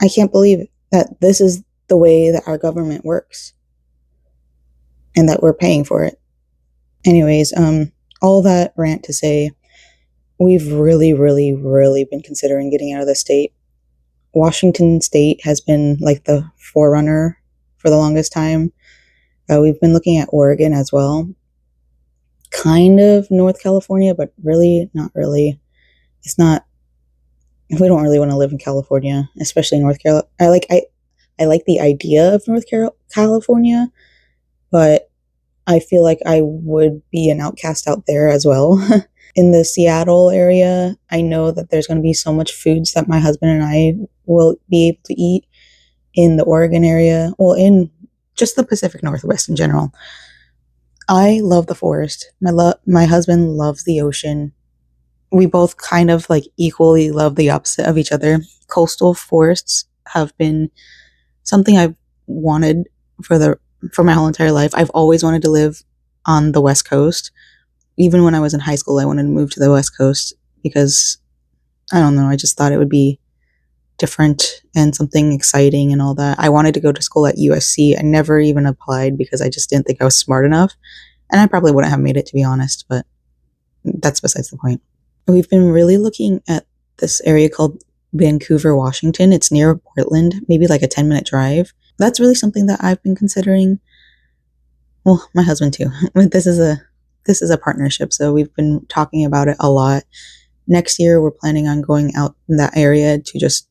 I can't believe that this is the way that our government works and that we're paying for it. Anyways, all that rant to say, we've really, really, really been considering getting out of the state. Washington State has been like the forerunner for the longest time. We've been looking at Oregon as well. Kind of North California, but really not really. It's not, we don't really want to live in California, especially North Carolina. I like the idea of North California, but I feel like I would be an outcast out there as well. In the Seattle area, I know that there's going to be so much foods that my husband and I will be able to eat. In the Oregon area, well, in just the Pacific Northwest in general. I love the forest. My husband loves the ocean. We both kind of like equally love the opposite of each other. Coastal forests have been something I've wanted for my whole entire life. I've always wanted to live on the West Coast. Even when I was in high school, I wanted to move to the West Coast because, I don't know, I just thought it would be different and something exciting and all that. I wanted to go to school at USC. I never even applied because I just didn't think I was smart enough. And I probably wouldn't have made it, to be honest, but that's besides the point. We've been really looking at this area called Vancouver, Washington. It's near Portland, maybe like a 10-minute drive. That's really something that I've been considering. Well, my husband too. This is a partnership, so we've been talking about it a lot. Next year, we're planning on going out in that area to just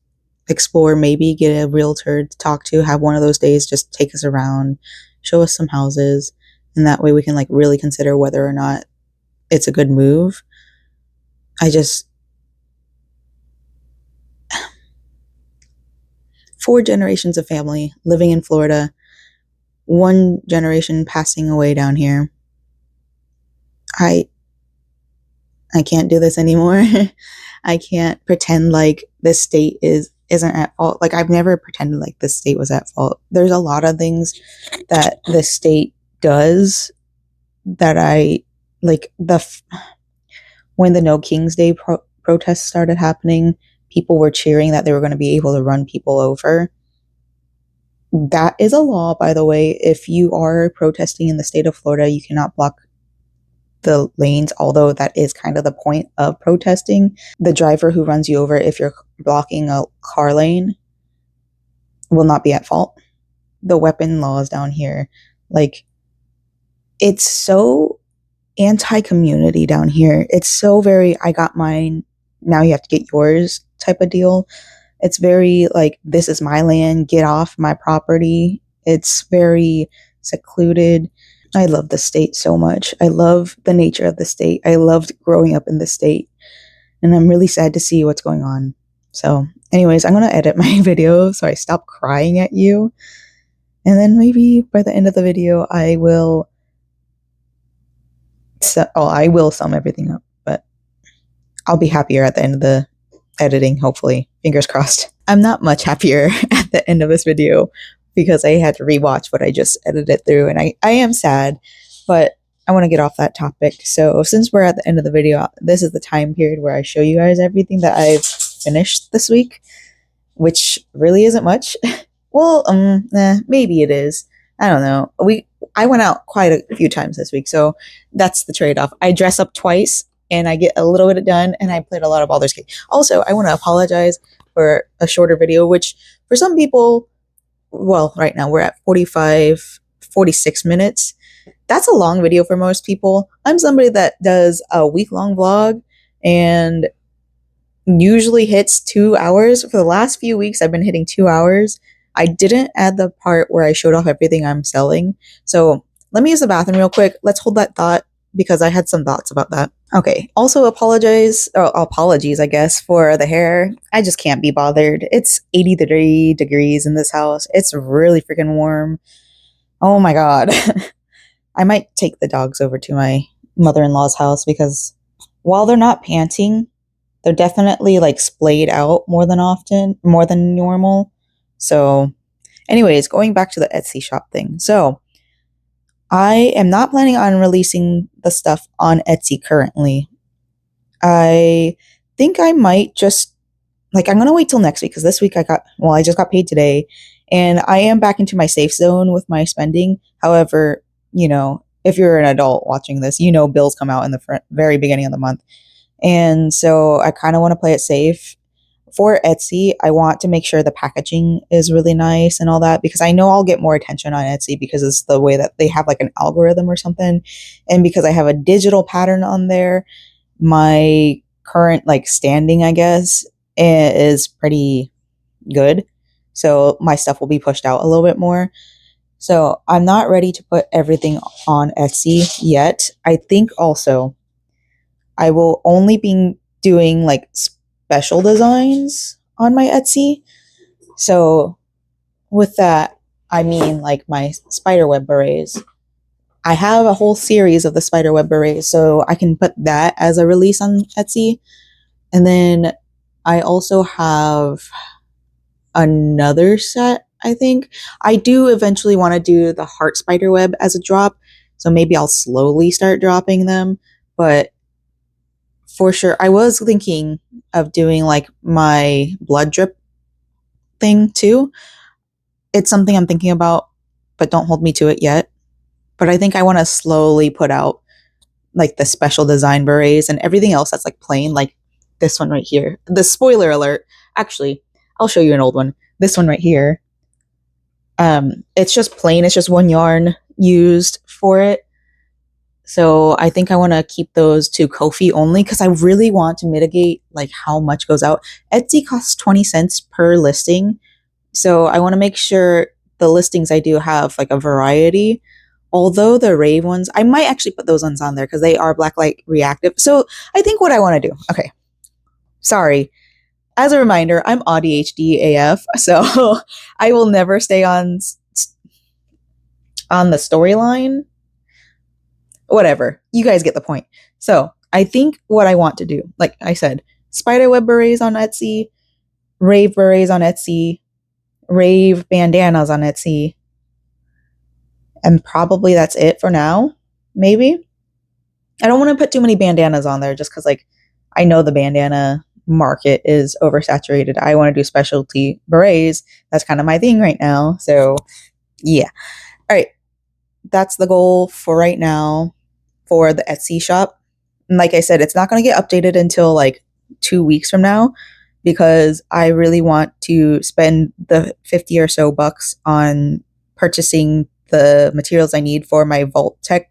explore, maybe get a realtor to talk to, have one of those days, just take us around, show us some houses, and that way we can like really consider whether or not it's a good move. 4 generations of family living in Florida, 1 generation passing away down here. I can't do this anymore. I can't pretend like this state is isn't at fault. Like, I've never pretended like the state was at fault. There's a lot of things that the state does that I like. When the No King's Day protests started happening, people were cheering that they were going to be able to run people over. That is a law, by the way. If you are protesting in the state of Florida, you cannot block the lanes, although that is kind of the point of protesting. The driver who runs you over, if you're blocking a car lane, will not be at fault. The weapon laws down here, like, it's so anti-community down here. It's so very, I got mine, now you have to get yours type of deal. It's very like, this is my land, get off my property. It's very secluded. I love the state so much. I love the nature of the state. I loved growing up in the state. And I'm really sad to see what's going on. So, anyways, I'm going to edit my video so I stop crying at you. And then maybe by the end of the video, I will sum everything up. But I'll be happier at the end of the editing, hopefully. Fingers crossed. I'm not much happier at the end of this video because I had to rewatch what I just edited through, and I am sad, but I want to get off that topic. So since we're at the end of the video, this is the time period where I show you guys everything that I've finished this week, which really isn't much. Well, maybe it is. I don't know. I went out quite a few times this week, so that's the trade-off. I dress up twice, and I get a little bit done, and I played a lot of Baldur's Gate. Also, I want to apologize for a shorter video, which for some people, well, right now we're at 46 minutes. That's a long video for most people. I'm somebody that does a week-long vlog and usually hits 2 hours. For the last few weeks, I've been hitting 2 hours. I didn't add the part where I showed off everything I'm selling. So let me use the bathroom real quick. Let's hold that thought because I had some thoughts about that. Okay. Also apologies, I guess, for the hair. I just can't be bothered. It's 83 degrees in this house. It's really freaking warm. Oh my God. I might take the dogs over to my mother-in-law's house because while they're not panting, they're definitely like splayed out more than normal. So anyways, going back to the Etsy shop thing. So I am not planning on releasing the stuff on Etsy currently. I think I might just, I'm going to wait till next week because this week I just got paid today and I am back into my safe zone with my spending. However, if you're an adult watching this, bills come out in the very beginning of the month. And so I kind of want to play it safe. For Etsy, I want to make sure the packaging is really nice and all that because I know I'll get more attention on Etsy because it's the way that they have like an algorithm or something. And because I have a digital pattern on there, my current standing, I guess, is pretty good. So my stuff will be pushed out a little bit more. So I'm not ready to put everything on Etsy yet. I think also I will only be doing special designs on my Etsy. So with that, I mean my spiderweb berets. I have a whole series of the spiderweb berets, so I can put that as a release on Etsy. And then I also have another set, I think. I do eventually want to do the heart spiderweb as a drop, so maybe I'll slowly start dropping them, but for sure, I was thinking of doing my blood drip thing too. It's something I'm thinking about, but don't hold me to it yet. But I think I want to slowly put out the special design berets and everything else that's plain, like this one right here. The spoiler alert. Actually, I'll show you an old one. This one right here. It's just plain. It's just one yarn used for it. So I think I want to keep those to Ko-fi only because I really want to mitigate how much goes out. Etsy costs 20 cents per listing. So I want to make sure the listings I do have a variety. Although the rave ones, I might actually put those ones on there because they are blacklight reactive. So I think what I want to do, okay, sorry. As a reminder, I'm ADHD AF, so I will never stay on the storyline. Whatever. You guys get the point. So I think what I want to do, like I said, spiderweb berets on Etsy, rave berets on Etsy, rave bandanas on Etsy, and probably that's it for now. Maybe. I don't want to put too many bandanas on there just because, like, I know the bandana market is oversaturated. I want to do specialty berets. That's kind of my thing right now. So, yeah. All right. That's the goal for right now for the Etsy shop. And like I said, it's not going to get updated until like 2 weeks from now because I really want to spend the 50 or so bucks on purchasing the materials I need for my Vault Tech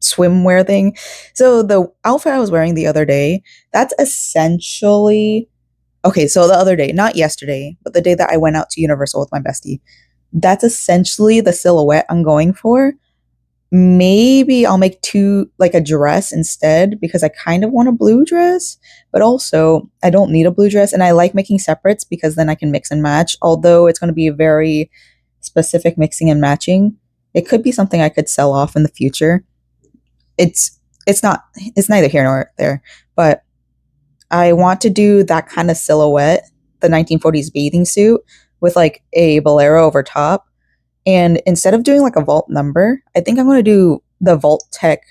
swimwear thing. So the outfit I was wearing the other day, that's essentially okay, so the other day, not yesterday, but the day that I went out to Universal with my bestie, that's essentially the silhouette I'm going for. Maybe I'll make two, like a dress instead, because I kind of want a blue dress, but also I don't need a blue dress. And I like making separates because then I can mix and match. Although it's going to be a very specific mixing and matching, it could be something I could sell off in the future. It's not, it's neither here nor there, but I want to do that kind of silhouette, the 1940s bathing suit with like a bolero over top. And instead of doing like a vault number, I think I'm going to do the Vault Tech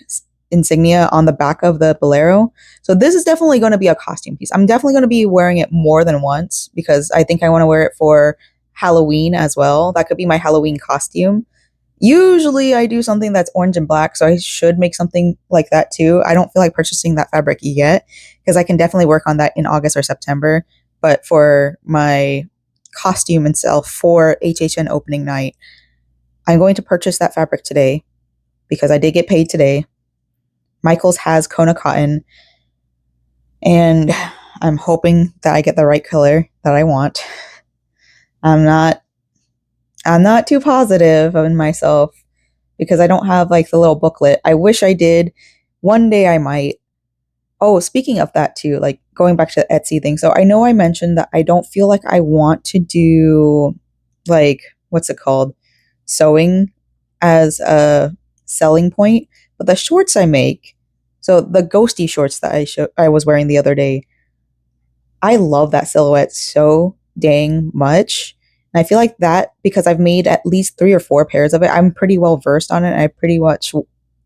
insignia on the back of the bolero. So this is definitely going to be a costume piece. I'm definitely going to be wearing it more than once because I think I want to wear it for Halloween as well. That could be my Halloween costume. Usually I do something that's orange and black, so I should make something like that too. I don't feel like purchasing that fabric yet because I can definitely work on that in August or September. But for my costume itself for HHN opening night, I'm going to purchase that fabric today because I did get paid today. Michaels has Kona cotton, and I'm hoping that I get the right color that I want. I'm not too positive in myself because I don't have like the little booklet. I wish I did. One day I might. Oh, speaking of that too, like going back to the Etsy thing. So I know I mentioned that I don't feel like I want to do like, what's it called? Sewing as a selling point, but the shorts I make, so the ghosty shorts that I was wearing the other day, I love that silhouette so dang much. And I feel like that because I've made at least 3 or 4 pairs of it, I'm pretty well versed on it. And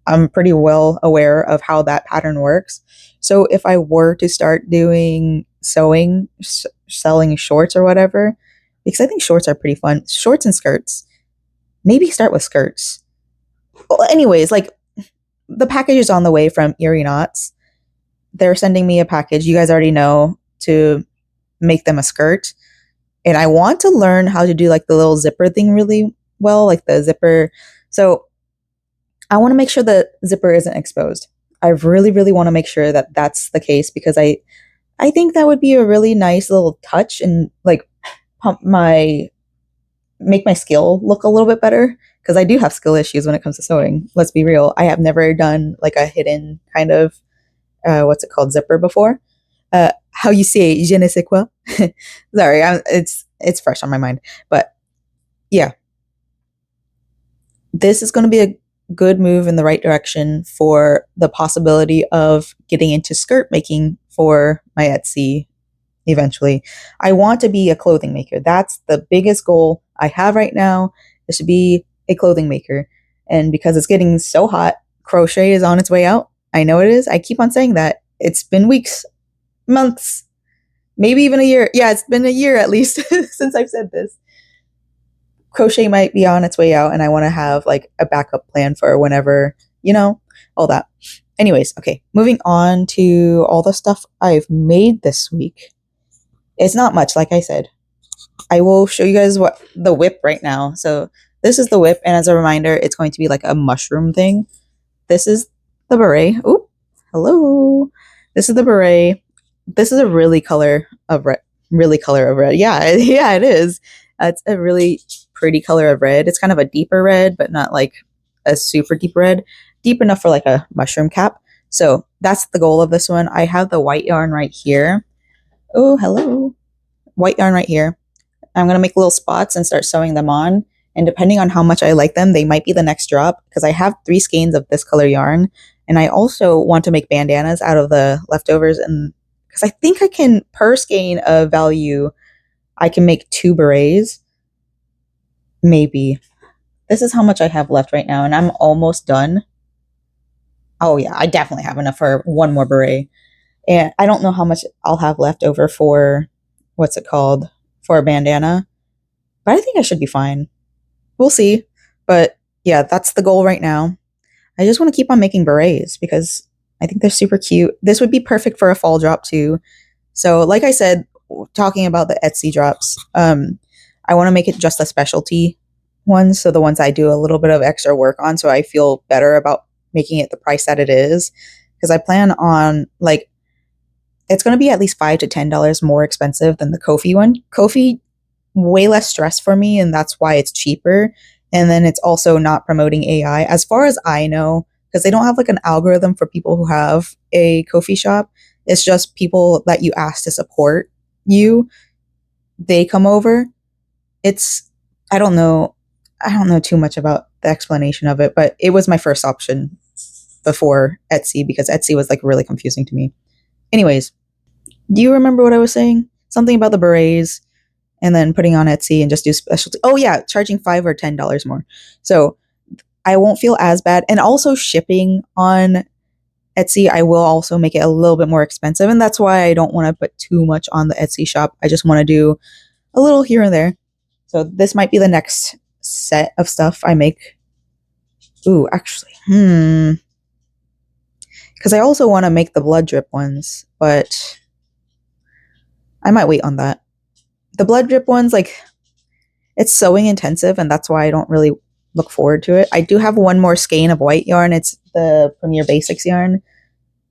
I'm pretty well aware of how that pattern works. So if I were to start doing sewing, selling shorts or whatever, because I think shorts are pretty fun, shorts and skirts. Maybe start with skirts. Well, anyways, like the package is on the way from Erie Knots. They're sending me a package. You guys already know to make them a skirt. And I want to learn how to do like the little zipper thing really well, like the zipper. So I want to make sure the zipper isn't exposed. I really, really want to make sure that that's the case because I think that would be a really nice little touch and like make my skill look a little bit better because I do have skill issues when it comes to sewing. Let's be real. I have never done like a hidden kind of what's it called, zipper before. How you say je ne sais quoi? Sorry, it's fresh on my mind. But yeah, this is going to be a good move in the right direction for the possibility of getting into skirt making for my Etsy eventually. I want to be a clothing maker. That's the biggest goal I have right now, is to be a clothing maker. And because it's getting so hot, crochet is on its way out. I know it is. I keep on saying that. It's been weeks, months, maybe even a year. Yeah, it's been a year at least since I've said this. Crochet might be on its way out, and I want to have like a backup plan for whenever, all that. Anyways, okay, moving on to all the stuff I've made this week. It's not much, like I said. I will show you guys what the whip right now. So this is the whip, and as a reminder, it's going to be like a mushroom thing. This is the beret. Oop, hello. This is the beret. This is a really color of red. Yeah, yeah, it is. It's a really pretty color of red. It's kind of a deeper red, but not like a super deep red. Deep enough for like a mushroom cap. So that's the goal of this one. I have the white yarn right here. Oh, hello. White yarn right here. I'm going to make little spots and start sewing them on. And depending on how much I like them, they might be the next drop because I have 3 skeins of this color yarn. And I also want to make bandanas out of the leftovers. And because I think I can, per skein of value, I can make 2 berets, maybe. This is how much I have left right now, and I'm almost done. Oh yeah, I definitely have enough for 1 more beret. And I don't know how much I'll have left over for, what's it called, for a bandana, but I think I should be fine. We'll see. But yeah, that's the goal right now. I just want to keep on making berets because I think they're super cute. This would be perfect for a fall drop too. So, like I said, talking about the Etsy drops, I want to make it just a specialty ones. So the ones I do a little bit of extra work on, so I feel better about making it the price that it is. Because I plan on like it's going to be at least $5 to $10 more expensive than the Kofi one. Kofi, way less stress for me, and that's why it's cheaper. And then it's also not promoting AI, as far as I know, because they don't have like an algorithm for people who have a Kofi shop. It's just people that you ask to support you. They come over. It's I don't know. I don't know too much about the explanation of it, but it was my first option before Etsy because Etsy was like really confusing to me. Anyways, do you remember what I was saying? Something about the berets and then putting on Etsy and just do specialty. Oh yeah, charging $5 or $10 more. So I won't feel as bad. And also shipping on Etsy, I will also make it a little bit more expensive. And that's why I don't want to put too much on the Etsy shop. I just want to do a little here and there. So this might be the next set of stuff I make. Ooh, actually, because I also want to make the blood drip ones, but I might wait on that. The blood drip ones, like, it's sewing intensive, and that's why I don't really look forward to it. I do have one more skein of white yarn. It's the Premier Basics yarn.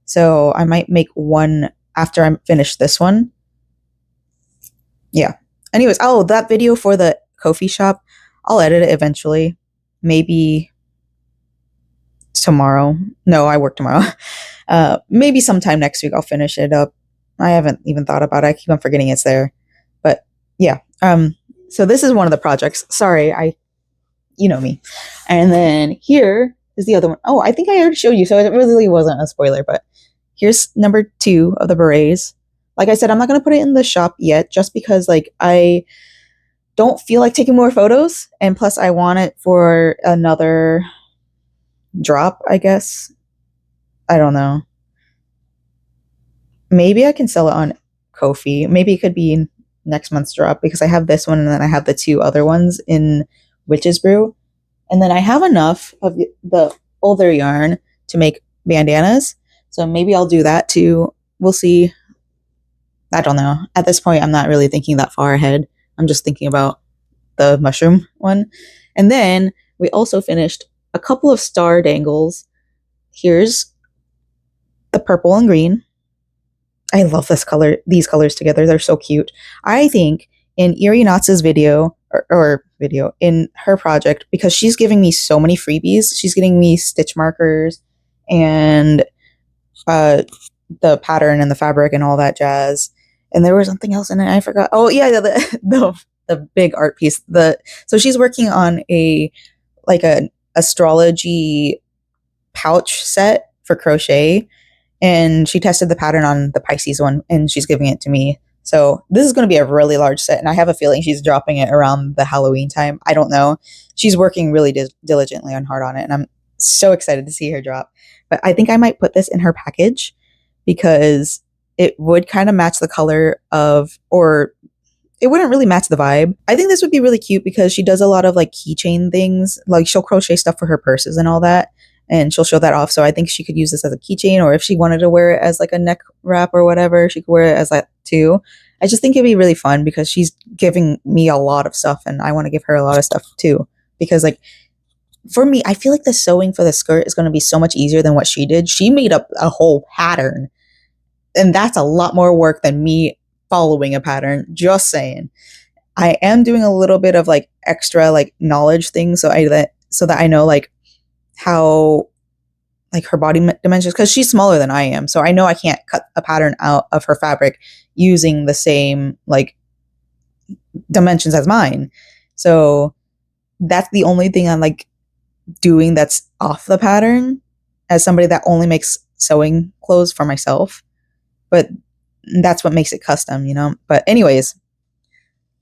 So I might make one after I'm finished this one. Yeah. Anyways, oh, that video for the Kofi shop, I'll edit it eventually. Maybe tomorrow. No, I work tomorrow. Maybe sometime next week I'll finish it up. I haven't even thought about it. I keep on forgetting it's there. But yeah. So this is one of the projects. Sorry, you know me. And then here is the other one. Oh, I think I already showed you, so it really wasn't a spoiler, but here's number 2 of the berets. Like I said, I'm not going to put it in the shop yet just because like I don't feel like taking more photos, and plus I want it for another drop, I guess. I don't know. Maybe I can sell it on Ko-fi. Maybe it could be next month's drop because I have this one and then I have the 2 other ones in Witch's Brew. And then I have enough of the older yarn to make bandanas. So maybe I'll do that too. We'll see. I don't know. At this point, I'm not really thinking that far ahead. I'm just thinking about the mushroom one. And then we also finished a couple of star dangles. Here's the purple and green. I love these colors together. They're so cute. I think in Erie Knotz's video, or video, in her project, because she's giving me so many freebies. She's getting me stitch markers and the pattern and the fabric and all that jazz. And there was something else in it. I forgot. Oh yeah, the big art piece. So she's working on an astrology pouch set for crochet. And she tested the pattern on the Pisces one, and she's giving it to me. So this is going to be a really large set, and I have a feeling she's dropping it around the Halloween time. I don't know. She's working really diligently and hard on it, and I'm so excited to see her drop. But I think I might put this in her package because it would kind of match the color of, or it wouldn't really match the vibe. I think this would be really cute because she does a lot of like keychain things. Like she'll crochet stuff for her purses and all that. And she'll show that off. So I think she could use this as a keychain, or if she wanted to wear it as like a neck wrap or whatever, she could wear it as that too. I just think it'd be really fun because she's giving me a lot of stuff and I want to give her a lot of stuff too. Because like for me, I feel like the sewing for the skirt is going to be so much easier than what she did. She made up a whole pattern. And that's a lot more work than me following a pattern. Just saying. I am doing a little bit of like extra like knowledge things so that I know like how like her body dimensions, because she's smaller than I am, so I know I can't cut a pattern out of her fabric using the same like dimensions as mine. So that's the only thing I'm like doing that's off the pattern as somebody that only makes sewing clothes for myself. But that's what makes it custom, you know. But anyways,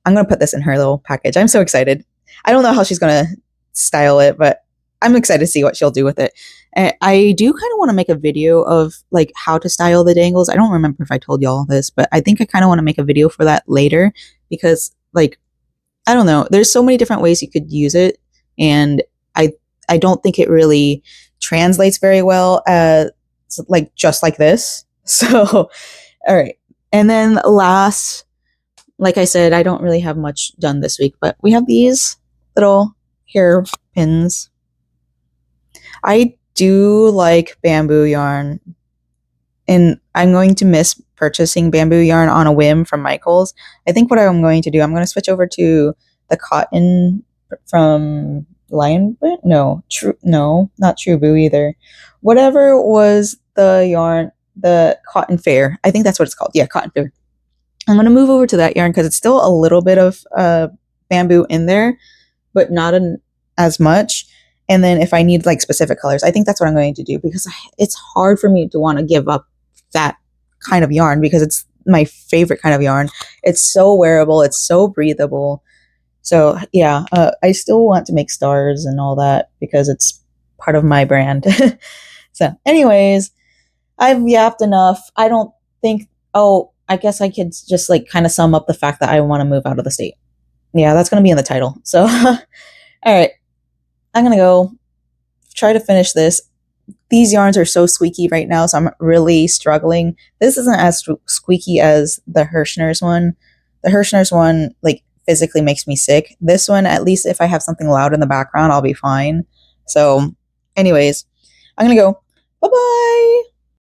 I'm going to put this in her little package. I'm so excited. I don't know how she's going to style it, but I'm excited to see what she'll do with it. And I do kind of want to make a video of like how to style the dangles. I don't remember if I told y'all this, but I think I kind of want to make a video for that later because like I don't know, there's so many different ways you could use it, and I don't think it really translates very well as like just like this. So all right. And then last, like I said, I don't really have much done this week, but we have these little hair pins. I do like bamboo yarn, and I'm going to miss purchasing bamboo yarn on a whim from Michaels. I think what I'm going to do, I'm going to switch over to the cotton from Lion. No, not True Boo either. Whatever was the yarn, the Cotton Fair. I think that's what it's called. Yeah, Cotton Fair. I'm going to move over to that yarn because it's still a little bit of bamboo in there, but not as much. And then if I need like specific colors, I think that's what I'm going to do because it's hard for me to want to give up that kind of yarn because it's my favorite kind of yarn. It's so wearable. It's so breathable. So yeah, I still want to make stars and all that because it's part of my brand. So anyways, I've yapped enough. I don't think, oh, I guess I could just like kind of sum up the fact that I want to move out of the state. Yeah, that's going to be in the title. So, all right, I'm going to go try to finish this. These yarns are so squeaky right now, so I'm really struggling. This isn't as squeaky as the Hirschner's one. The Hirschner's one, like, physically makes me sick. This one, at least if I have something loud in the background, I'll be fine. So, anyways, I'm going to go. Bye-bye!